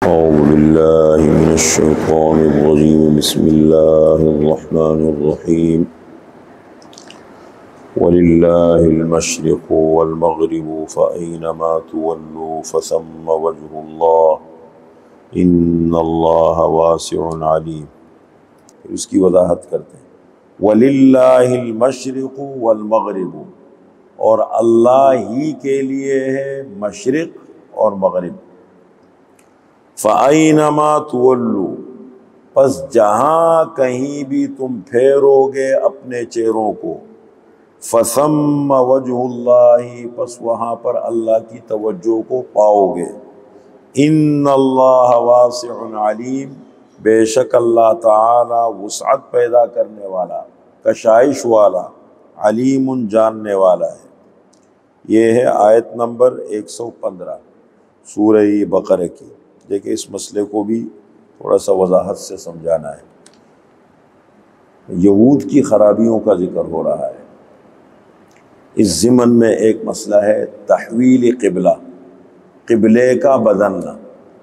أعوذ بالله من الشيطان الرجيم بسم الله الرحمن الرحيم ولله المشرق والمغرب فأينما تولوا فثم وجه الله إن الله واسع عليم. اس کی وضاحت کرتے ہیں وَلِلَّهِ الْمَشْرِقُ وَالْمَغْرِبُ، اور اللہ ہی کے لیے ہے مشرق اور مغرب. فَأَيْنَمَا تُوَلُّوا، پس جہاں کہیں بھی تم پھیرو گے اپنے چہروں کو، فَثَمَّ وَجْهُ اللَّهِ، پس وہاں پر اللہ کی توجہ کو پاؤ گے. اِنَّ اللَّهَ وَاسِعٌ عَلِيمٌ، بے شک اللہ تعالی وسعت پیدا کرنے والا، کشائش والا، علیم جاننے والا ہے. یہ ہے آیت نمبر 115 سورہ بقرہ کی. دیکھیں اس مسئلے کو بھی تھوڑا سا وضاحت سے سمجھانا ہے. یہود کی خرابیوں کا ذکر ہو رہا ہے. اس ضمن میں ایک مسئلہ ہے تحویل قبلہ، قبلے کا بدلنا.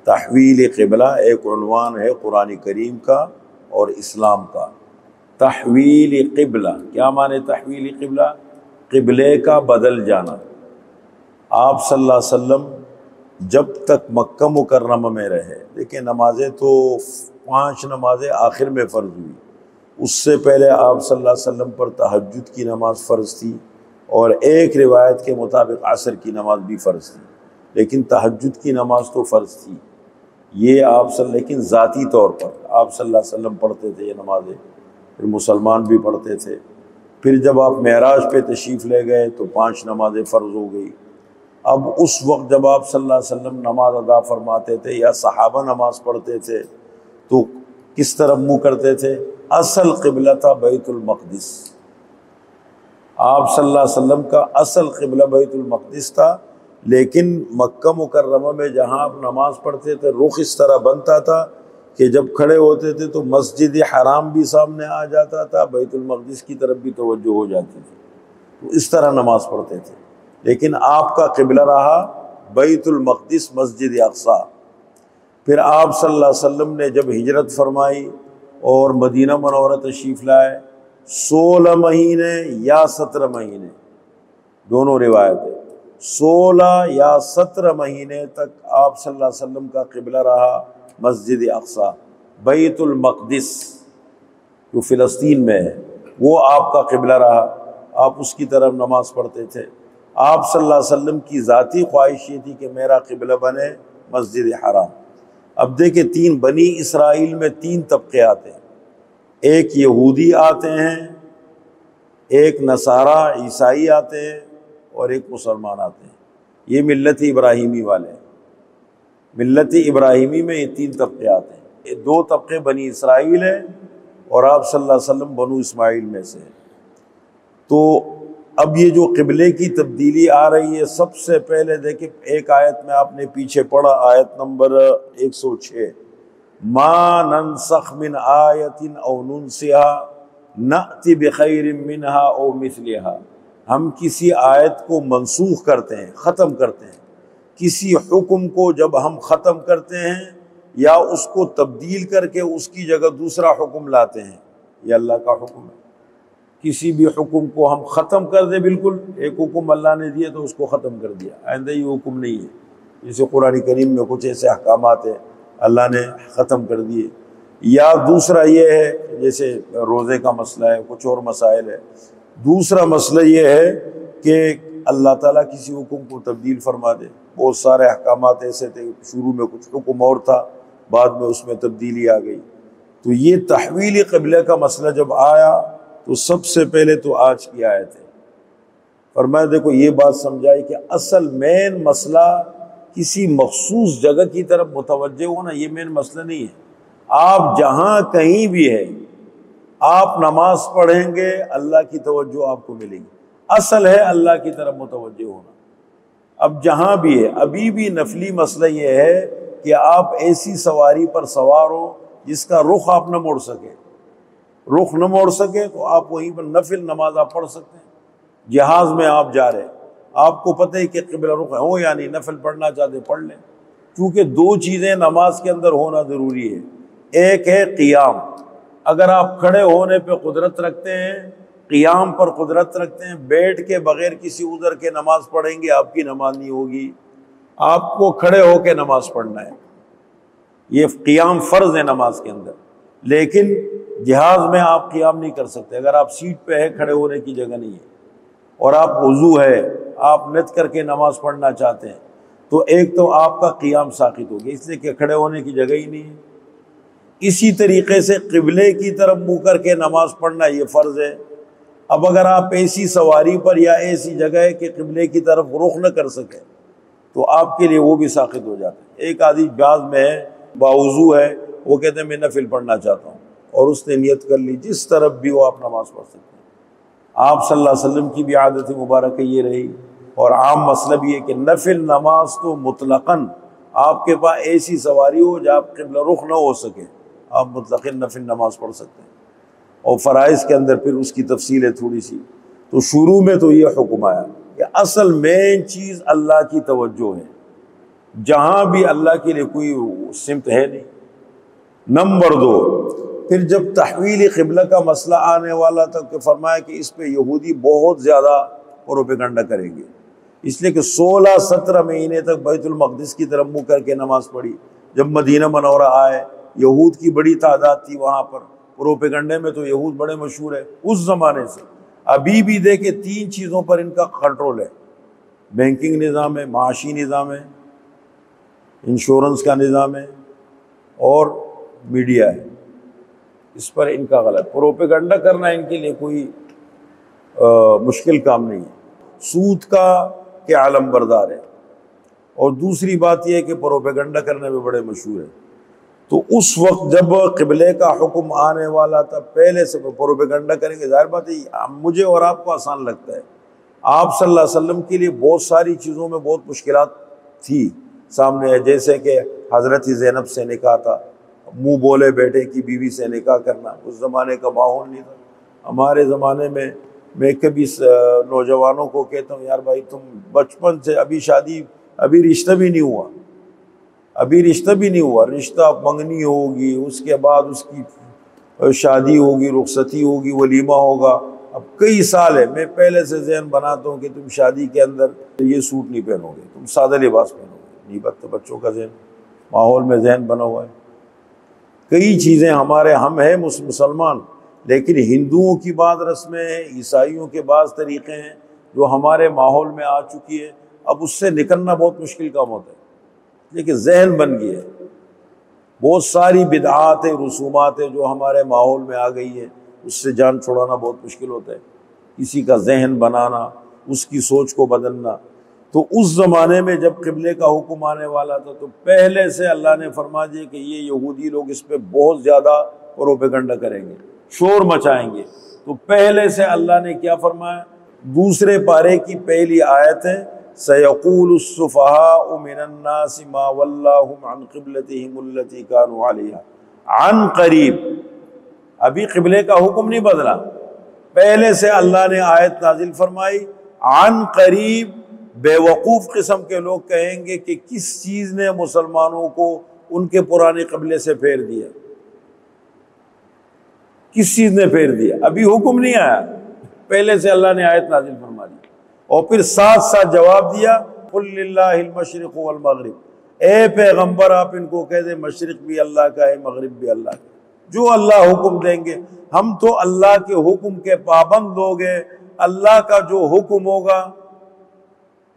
تحویل قبلہ ایک عنوان ہے قرآن کریم کا اور اسلام کا. تحویل قبلہ کیا معنی؟ تحویل قبلہ قبلے کا بدل جانا. آپ صلی اللہ علیہ وسلم جب تک مکہ مکرمہ میں رہے، دیکھیں نمازیں تو 5 نمازیں آخر میں فرض ہوئی. اس سے پہلے آپ صلی اللہ علیہ وسلم پر تہجد کی نماز فرض تھی، اور ایک روایت کے مطابق عصر کی نماز بھی فرض تھی. لیکن تہجد کی نماز تو فرض تھی، یہ لیکن ذاتی طور پر آپ صلی اللہ علیہ وسلم پڑھتے تھے یہ نمازیں، پھر مسلمان بھی پڑھتے تھے. پھر جب آپ معراج پہ تشریف لے گئے تو 5 نمازیں فرض ہو گئی. اب اس وقت جب آپ صلی اللہ علیہ وسلم نماز ادا فرماتے تھے یا صحابہ نماز پڑھتے تھے تو کس طرف منہ کرتے تھے؟ اصل قبلہ تھا بیت المقدس. آپ صلی اللہ علیہ وسلم کا اصل قبلہ بیت المقدس تھا، لیکن مکہ مکرمہ میں جہاں آپ نماز پڑھتے تھے رخ اس طرح بنتا تھا کہ جب کھڑے ہوتے تھے تو مسجد حرام بھی سامنے آ جاتا تھا، بیت المقدس کی طرف بھی توجہ ہو جاتی تھی. تو اس طرح نماز پڑھتے تھے. لیکن آپ کا قبلہ رہا بیت المقدس، مسجد اقصی. پھر آپ صلی اللہ علیہ وسلم نے جب ہجرت فرمائی اور مدینہ منورہ تشریف لائے، 16 مہینے یا 17 مہینے، دونوں روایتیں، 16 یا 17 مہینے تک آپ صلی اللہ علیہ وسلم کا قبلہ رہا مسجد اقصی. بیت المقدس جو فلسطین میں ہے وہ آپ کا قبلہ رہا، آپ اس کی طرف نماز پڑھتے تھے. آپ صلی اللہ علیہ وسلم کی ذاتی خواہش یہ تھی کہ میرا قبلہ بنے مسجد حرام. اب دیکھیں بنی اسرائیل میں 3 طبقے آتے ہیں. ایک یہودی آتے ہیں، ایک نصارہ عیسائی آتے ہیں، اور ایک مسلمان آتے ہیں. یہ ملت ابراہیمی والے ہیں. ملت ابراہیمی میں یہ 3 طبقے آتے ہیں. یہ 2 طبقے بنی اسرائیل ہیں اور آپ صلی اللہ علیہ وسلم بنو اسماعیل میں سے ہیں. تو اب یہ جو قبلے کی تبدیلی آ رہی ہے، سب سے پہلے دیکھیں ایک آیت میں آپ نے پیچھے پڑھا، آیت نمبر 106، ما ننسخ من آیت او ننسها نأتی بخیر منها او مثلها. ہم کسی آیت کو منسوخ کرتے ہیں، ختم کرتے ہیں. کسی حکم کو جب ہم ختم کرتے ہیں یا اس کو تبدیل کر کے اس کی جگہ دوسرا حکم لاتے ہیں، یہ اللہ کا حکم ہے. کسی بھی حکم کو ہم ختم کر دیں، بالکل ایک حکم اللہ نے دیا تو اس کو ختم کر دیا، آئندہ یہ حکم نہیں ہے. جیسے قرآن کریم میں کچھ ایسے احکامات ہیں اللہ نے ختم کر دیے. یا دوسرا یہ ہے جیسے روزے کا مسئلہ ہے، کچھ اور مسائل ہے. دوسرا مسئلہ یہ ہے کہ اللہ تعالیٰ کسی حکم کو تبدیل فرما دے. بہت سارے احکامات ایسے تھے، شروع میں کچھ حکم اور تھا، بعد میں اس میں تبدیلی آ گئی. تو یہ تحویل قبلہ کا مسئلہ جب آیا تو سب سے پہلے تو آج کی آیت ہے. فرمایا دیکھو یہ بات سمجھائی کہ اصل مین مسئلہ کسی مخصوص جگہ کی طرف متوجہ ہونا، یہ مین مسئلہ نہیں ہے. آپ جہاں کہیں بھی ہے، آپ نماز پڑھیں گے اللہ کی توجہ آپ کو ملے گی. اصل ہے اللہ کی طرف متوجہ ہونا. اب جہاں بھی ہے، ابھی بھی نفلی مسئلہ یہ ہے کہ آپ ایسی سواری پر سوار ہو جس کا رخ آپ نہ موڑ سکے. رخ نہ موڑ سکے تو آپ وہیں پر نفل نماز آپ پڑھ سکتے ہیں. جہاز میں آپ جا رہے ہیں، آپ کو پتہ ہے کہ قبلہ رخ ہو یا نہیں، نفل پڑھنا چاہتے پڑھ لیں. چونکہ دو چیزیں نماز کے اندر ہونا ضروری ہے، ایک ہے قیام، اگر آپ کھڑے ہونے پہ قدرت رکھتے ہیں، قیام پر قدرت رکھتے ہیں، بیٹھ کے بغیر کسی عذر کے نماز پڑھیں گے آپ کی نماز نہیں ہوگی، آپ کو کھڑے ہو کے نماز پڑھنا ہے، یہ قیام فرض ہے نماز کے اندر۔ لیکن جہاز میں آپ قیام نہیں کر سکتے، اگر آپ سیٹ پہ ہے، کھڑے ہونے کی جگہ نہیں ہے، اور آپ وضو ہے، آپ نیت کر کے نماز پڑھنا چاہتے ہیں، تو ایک تو آپ کا قیام ساقط ہو گیا، اس لیے کہ کھڑے ہونے کی جگہ ہی نہیں ہے۔ اسی طریقے سے قبلے کی طرف منہ کر کے نماز پڑھنا یہ فرض ہے۔ اب اگر آپ ایسی سواری پر یا ایسی جگہ ہے کہ قبلے کی طرف رخ نہ کر سکے تو آپ کے لیے وہ بھی ساقط ہو جاتا ہے۔ ایک آدمی جہاز میں ہے، باوضو ہے، وہ کہتے ہیں میں نفل پڑھنا چاہتا ہوں، اور اس نے نیت کر لی، جس طرف بھی وہ آپ نماز پڑھ سکتے ہیں۔ آپ صلی اللہ علیہ وسلم کی بھی عادت مبارکہ یہ رہی، اور عام مسئلہ بھی ہے کہ نفل نماز تو مطلقاً آپ کے پاس ایسی سواری ہو جہاں قبلہ رخ نہ ہو سکے، آپ مطلقاً نفل نماز پڑھ سکتے ہیں۔ اور فرائض کے اندر پھر اس کی تفصیل ہے تھوڑی سی، تو شروع میں تو یہ حکم آیا کہ اصل مین چیز اللہ کی توجہ ہے، جہاں بھی اللہ کے لیے کوئی سمت ہے نہیں۔ نمبر 2، پھر جب تحویل قبلہ کا مسئلہ آنے والا تھا کہ فرمایا کہ اس پہ یہودی بہت زیادہ پروپیگنڈا کریں گے، اس لیے کہ 16-17 مہینے تک بیت المقدس کی طرف منہ کر کے نماز پڑھی۔ جب مدینہ منورہ آئے، یہود کی بڑی تعداد تھی وہاں پر، پروپیگنڈے میں تو یہود بڑے مشہور ہے اس زمانے سے۔ ابھی بھی دیکھیں 3 چیزوں پر ان کا کنٹرول ہے، بینکنگ نظام ہے، معاشی نظام ہے، انشورنس کا نظام ہے، اور میڈیا ہے، اس پر ان کا غلط پروپیگنڈا کرنا ان کے لیے کوئی مشکل کام نہیں ہے۔ سود کا کہ عالم بردار ہے، اور دوسری بات یہ ہے کہ پروپیگنڈا کرنے میں بڑے مشہور ہے۔ تو اس وقت جب قبلے کا حکم آنے والا تھا، پہلے سے پروپیگنڈا کریں گے، ظاہر بات ہے مجھے اور آپ کو آسان لگتا ہے، آپ صلی اللہ علیہ وسلم کے لیے بہت ساری چیزوں میں بہت مشکلات تھی سامنے ہے، جیسے کہ حضرت زینب سے نکاح تھا، منہ بولے بیٹے کی بیوی سے نکاح کرنا، اس زمانے کا ماحول نہیں تھا۔ ہمارے زمانے میں کبھی نوجوانوں کو کہتا ہوں، یار بھائی تم بچپن سے ابھی رشتہ بھی نہیں ہوا، رشتہ منگنی ہوگی، اس کے بعد اس کی شادی ہوگی، رخصتی ہوگی، ولیمہ ہوگا، اب کئی سال ہے۔ میں پہلے سے ذہن بناتا ہوں کہ تم شادی کے اندر یہ سوٹ نہیں پہنو گے، تم سادہ لباس پہنو گے، نہیں بات تو بچوں کا ذہن، ماحول میں ذہن بنا ہوا ہے۔ کئی چیزیں ہم ہیں مسلمان، لیکن ہندوؤں کی بعض رسمیں ہیں، عیسائیوں کے بعض طریقے ہیں جو ہمارے ماحول میں آ چکی ہے، اب اس سے نکلنا بہت مشکل کام ہوتا ہے، لیکن ذہن بن گیا ہے۔ بہت ساری بدعات رسومات ہیں جو ہمارے ماحول میں آ گئی ہے، اس سے جان چھڑانا بہت مشکل ہوتا ہے، کسی کا ذہن بنانا، اس کی سوچ کو بدلنا۔ تو اس زمانے میں جب قبلے کا حکم آنے والا تھا تو پہلے سے اللہ نے فرما دیا کہ یہ یہودی لوگ اس پہ بہت زیادہ پروپیگنڈا کریں گے، شور مچائیں گے۔ تو پہلے سے اللہ نے کیا فرمایا؟ دوسرے پارے کی پہلی آیت ہے، سَيَقُولُ السُّفَهَاءُ مِنَ النَّاسِ مَا وَلَّاهُمْ عَنْ قِبْلَتِهِمُ الَّتِي كَانُوا عَلَيْهَا عن قریب۔ ابھی قبلے کا حکم نہیں بدلا، پہلے سے اللہ نے آیت نازل فرمائی، عن قریب۔ بے وقوف قسم کے لوگ کہیں گے کہ کس چیز نے مسلمانوں کو ان کے پرانے قبلے سے پھیر دیا، کس چیز نے پھیر دیا؟ ابھی حکم نہیں آیا، پہلے سے اللہ نے آیت نازل فرما دی، اور پھر ساتھ ساتھ جواب دیا، قل للہ المشرق والمغرب، اے پیغمبر آپ ان کو کہہ دیں مشرق بھی اللہ کا ہے، مغرب بھی اللہ کا ہے، جو اللہ حکم دیں گے، ہم تو اللہ کے حکم کے پابند لوگ ہیں، اللہ کا جو حکم ہوگا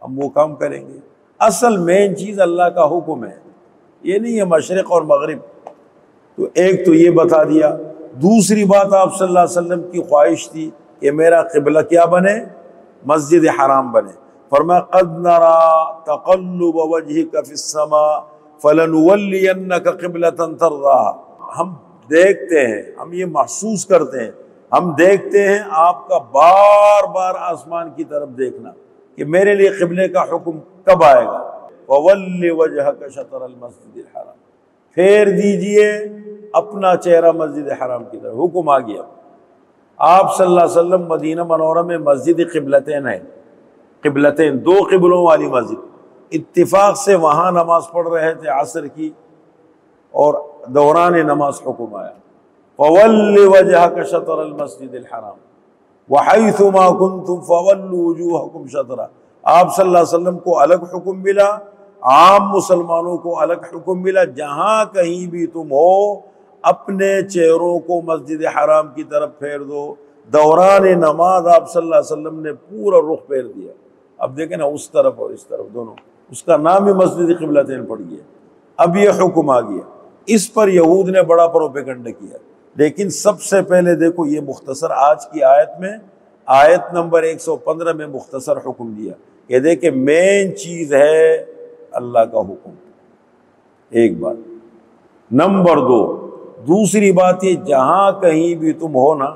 ہم وہ کام کریں گے۔ اصل مین چیز اللہ کا حکم ہے، یہ نہیں ہے مشرق اور مغرب۔ تو ایک تو یہ بتا دیا، دوسری بات آپ صلی اللہ علیہ وسلم کی خواہش تھی کہ میرا قبلہ کیا بنے؟ مسجد حرام بنے۔ فرمایا قد نرى تقلب وجهك في السماء فلنولينك قبلة ترضاها، ہم دیکھتے ہیں، ہم یہ محسوس کرتے ہیں، ہم دیکھتے ہیں آپ کا بار بار آسمان کی طرف دیکھنا کہ میرے لیے قبلے کا حکم کب آئے گا۔ وَوَلِّ وَجْهَكَ شَطْرَ الْمَسْجِدِ الْحَرَامِ، پھیر دیجئے اپنا چہرہ مسجد حرام کی طرف، حکم آ گیا۔ آپ صلی اللہ علیہ وسلم مدینہ منورہ میں مسجد قبلتین ہے، قبلتین، دو قبلوں والی مسجد، اتفاق سے وہاں نماز پڑھ رہے تھے عصر کی، اور دوران نماز حکم آیا فَوَلِّ وَجْهَكَ شَطْرَ الْمَسْجِدِ الْحَرَامِ وَحَيْثُ مَا كُنْتُمْ فَوَلُّوا وُجُوهَكُمْ شَطْرَهُ۔ آپ صلی اللہ علیہ وسلم کو الگ حکم ملا، عام مسلمانوں کو الگ حکم ملا، جہاں کہیں بھی تم ہو اپنے چہروں کو مسجد حرام کی طرف پھیر دو۔ دوران نماز آپ صلی اللہ علیہ وسلم نے پورا رخ پھیر دیا۔ اب دیکھیں نا، اس طرف اور اس طرف دونوں، اس کا نام ہی مسجد قبلتین پڑ گیا۔ اب یہ حکم آ گیا، اس پر یہود نے بڑا پروپیگنڈا کیا۔ لیکن سب سے پہلے دیکھو یہ مختصر آج کی آیت میں، آیت نمبر 115 میں مختصر حکم دیا کہ دیکھیں مین چیز ہے اللہ کا حکم، ایک بات۔ نمبر دو، دوسری بات یہ جہاں کہیں بھی تم ہو نا،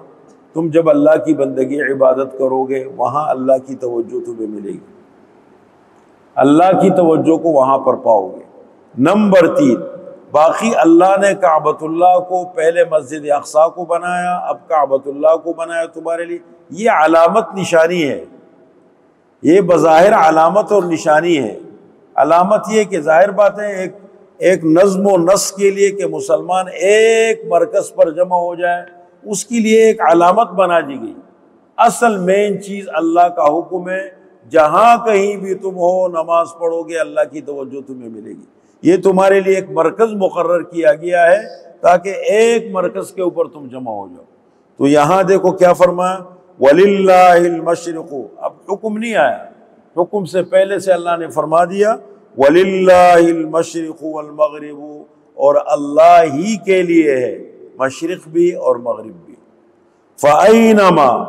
تم جب اللہ کی بندگی عبادت کرو گے وہاں اللہ کی توجہ تمہیں ملے گی، اللہ کی توجہ کو وہاں پر پاؤ گے۔ نمبر تین، باقی اللہ نے کعبۃ اللہ کو پہلے مسجد اقصیٰ کو بنایا، اب کعبۃ اللہ کو بنایا تمہارے لیے، یہ علامت نشانی ہے، یہ بظاہر علامت اور نشانی ہے۔ علامت یہ کہ ظاہر بات ہے ایک نظم و نسق کے لیے کہ مسلمان ایک مرکز پر جمع ہو جائے، اس کے لیے ایک علامت بنا دی گئی۔ اصل مین چیز اللہ کا حکم ہے، جہاں کہیں بھی تم ہو نماز پڑھو گے اللہ کی توجہ تمہیں ملے گی۔ یہ تمہارے لیے ایک مرکز مقرر کیا گیا ہے تاکہ ایک مرکز کے اوپر تم جمع ہو جاؤ۔ تو یہاں دیکھو کیا فرمایا، وَلِلَّهِ الْمَشْرِقُ، اب حکم نہیں آیا، حکم سے پہلے سے اللہ نے فرما دیا وَلِلَّهِ الْمَشْرِقُ وَالْمَغْرِبُ، اور اللہ ہی کے لیے ہے مشرق بھی اور مغرب بھی۔ فَأَيْنَمَا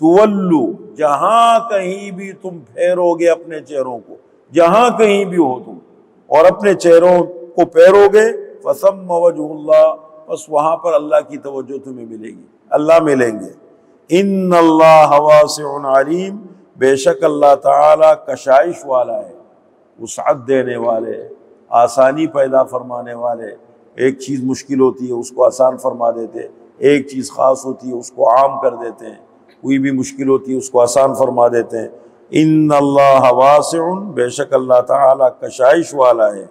تُوَلُّوا، جہاں کہیں بھی تم پھیرو گے اپنے چہروں کو، جہاں کہیں بھی ہو تم اور اپنے چہروں کو پھیرو گے، فَثَمَّ وَجْهُ اللَّهِ، بس وہاں پر اللہ کی توجہ تمہیں ملے گی، اللہ ملیں گے۔ ان اللہ واسع علیم، بے شک اللہ تعالی کشائش والا ہے، وسعت دینے والے، آسانی پیدا فرمانے والے۔ ایک چیز مشکل ہوتی ہے اس کو آسان فرما دیتے، ایک چیز خاص ہوتی ہے اس کو عام کر دیتے ہیں، کوئی بھی مشکل ہوتی ہے اس کو آسان فرما دیتے ہیں۔ ان اللہ واسع، بے شک اللہ تعالی کشائش والا ہے،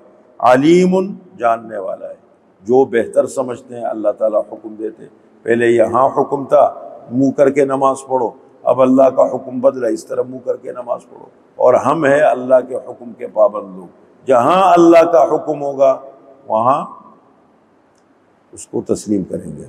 علیم، جاننے والا ہے۔ جو بہتر سمجھتے ہیں اللہ تعالیٰ حکم دیتے۔ پہلے یہاں حکم تھا منہ کر کے نماز پڑھو، اب اللہ کا حکم بدلا، اس طرح منہ کر کے نماز پڑھو، اور ہم ہیں اللہ کے حکم کے پابند لوگ۔ جہاں اللہ کا حکم ہوگا وہاں اس کو تسلیم کریں گے۔